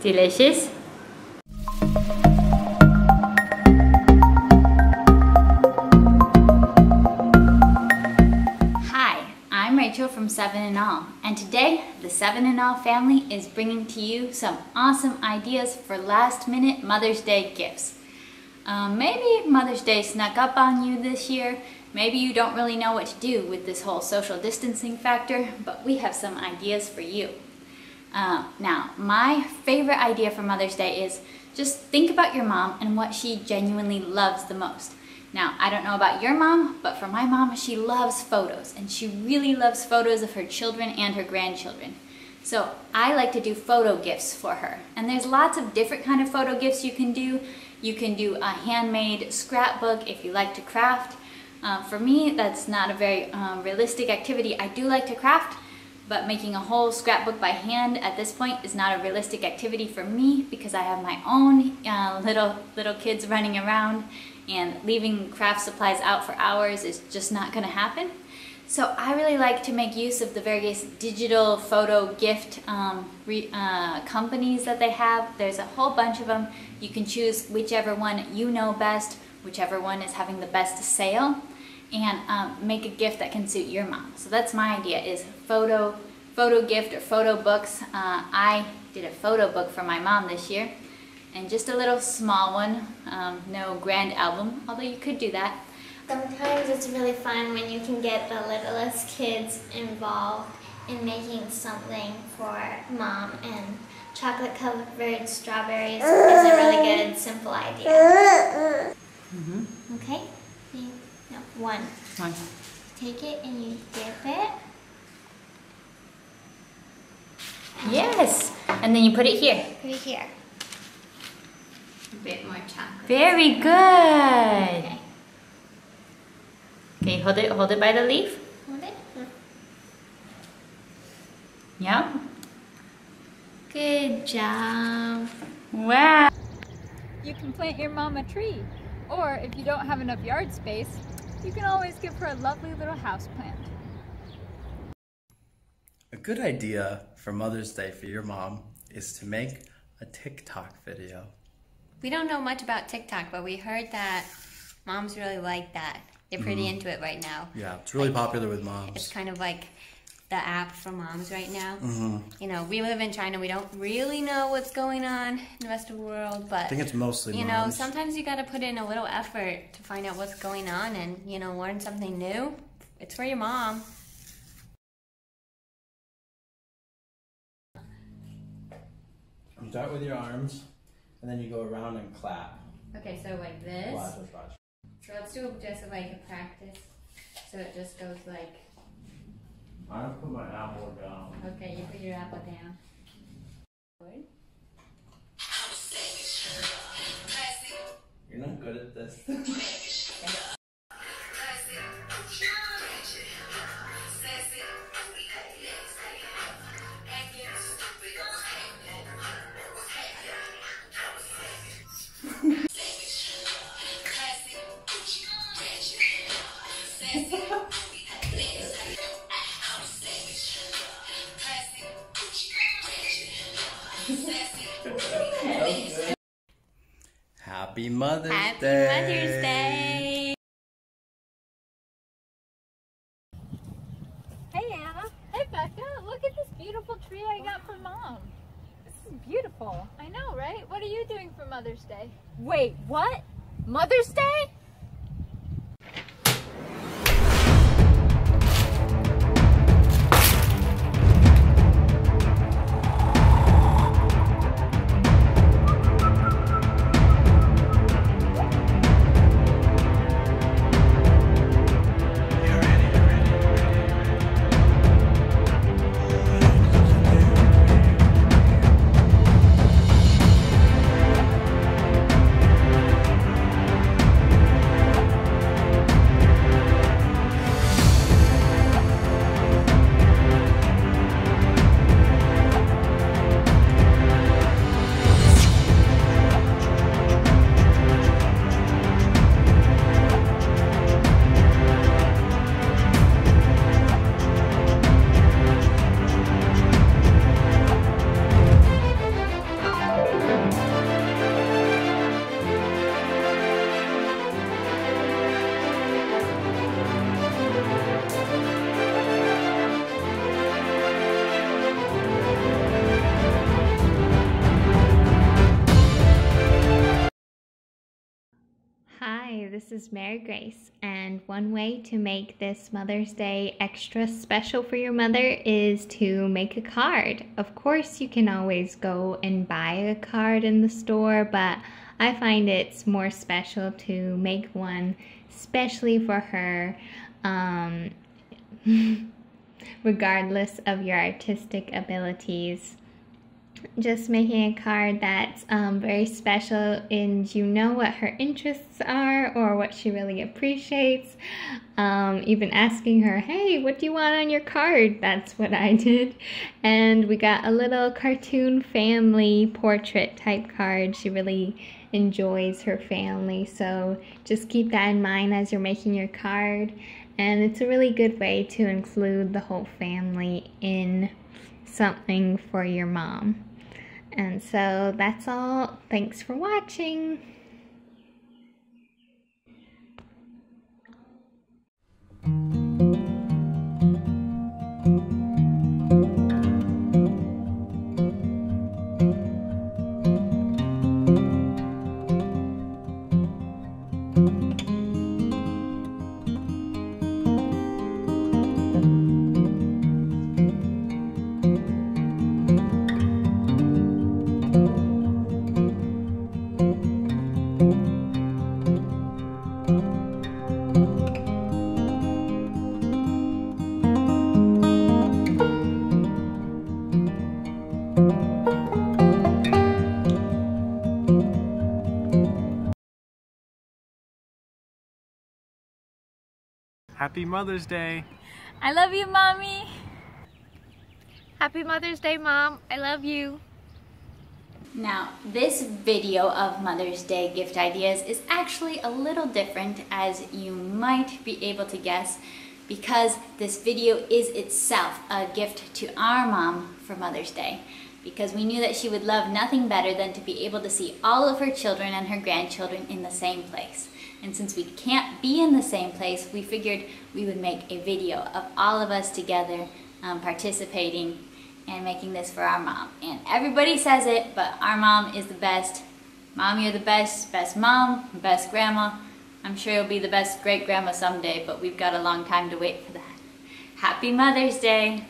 Delicious? Hi, I'm Rachel from 7 in All, and today the 7 in All family is bringing to you some awesome ideas for last-minute Mother's Day gifts. Maybe Mother's Day snuck up on you this year. Maybe you don't really know what to do with this whole social distancing factor, but we have some ideas for you. Now, my favorite idea for Mother's Day is just think about your mom and what she genuinely loves the most. Now, I don't know about your mom, but for my mom, she loves photos, and she really loves photos of her children and her grandchildren. So I like to do photo gifts for her. And there's lots of different kind of photo gifts you can do. You can do a handmade scrapbook if you like to craft. For me, that's not a very realistic activity. I do like to craft, but making a whole scrapbook by hand at this point is not a realistic activity for me because I have my own little kids running around, and leaving craft supplies out for hours is just not going to happen. So I really like to make use of the various digital photo gift companies that they have. There's a whole bunch of them. You can choose whichever one you know best, whichever one is having the best sale, and make a gift that can suit your mom. So that's my idea, is photo gift or photo books. I did a photo book for my mom this year, and just a little small one, no grand album, although you could do that. Sometimes it's really fun when you can get the littlest kids involved in making something for mom, and chocolate covered strawberries is a really good simple idea. Okay? No, one. Take it and you dip it. Yes! And then you put it here. Put it here. A bit more chocolate. Very good! Okay, hold it by the leaf. Hold it. Yeah. Good job. Wow. You can plant your mom a tree, or if you don't have enough yard space, you can always give her a lovely little house plant. A good idea for Mother's Day for your mom is to make a TikTok video. We don't know much about TikTok, but we heard that moms really like that. They're pretty into it right now. Yeah, it's really popular with moms. It's kind of like the app for moms right now. You know, we live in China. We don't really know what's going on in the rest of the world, but I think it's mostly moms. You know, sometimes you got to put in a little effort to find out what's going on and, you know, learn something new. It's for your mom. You start with your arms, and then you go around and clap. Okay, so like this. Watch. So let's do just like a practice. So it just goes like. I'm gonna put my apple down. Okay, you put your apple down. Good. You're not good at this. Happy Mother's Day! Happy Mother's Day! Hey Anna, hey Becca, look at this beautiful tree I got for Mom. This is beautiful. I know, right? What are you doing for Mother's Day? Wait, what? Mother's Day? this is MaryGrace, and one way to make this Mother's Day extra special for your mother is to make a card. Of course, you can always go and buy a card in the store, but I find it's more special to make one especially for her, regardless of your artistic abilities. Just making a card that's very special and you know what her interests are or what she really appreciates. Even asking her, hey, what do you want on your card? That's what I did. And we got a little cartoon family portrait type card. She really enjoys her family, so just keep that in mind as you're making your card. And it's a really good way to include the whole family in something for your mom. And so that's all. Thanks for watching. Happy Mother's Day! I love you, Mommy. Happy Mother's Day, Mom. I love you. Now, this video of Mother's Day gift ideas is actually a little different, as you might be able to guess, because this video is itself a gift to our mom for Mother's Day, because we knew that she would love nothing better than to be able to see all of her children and her grandchildren in the same place. And since we can't be in the same place, we figured we would make a video of all of us together participating and making this for our mom. And everybody says it, but our mom is the best. Mom, you're the best. Best mom, best grandma. I'm sure you'll be the best great grandma someday, but we've got a long time to wait for that. Happy Mother's Day!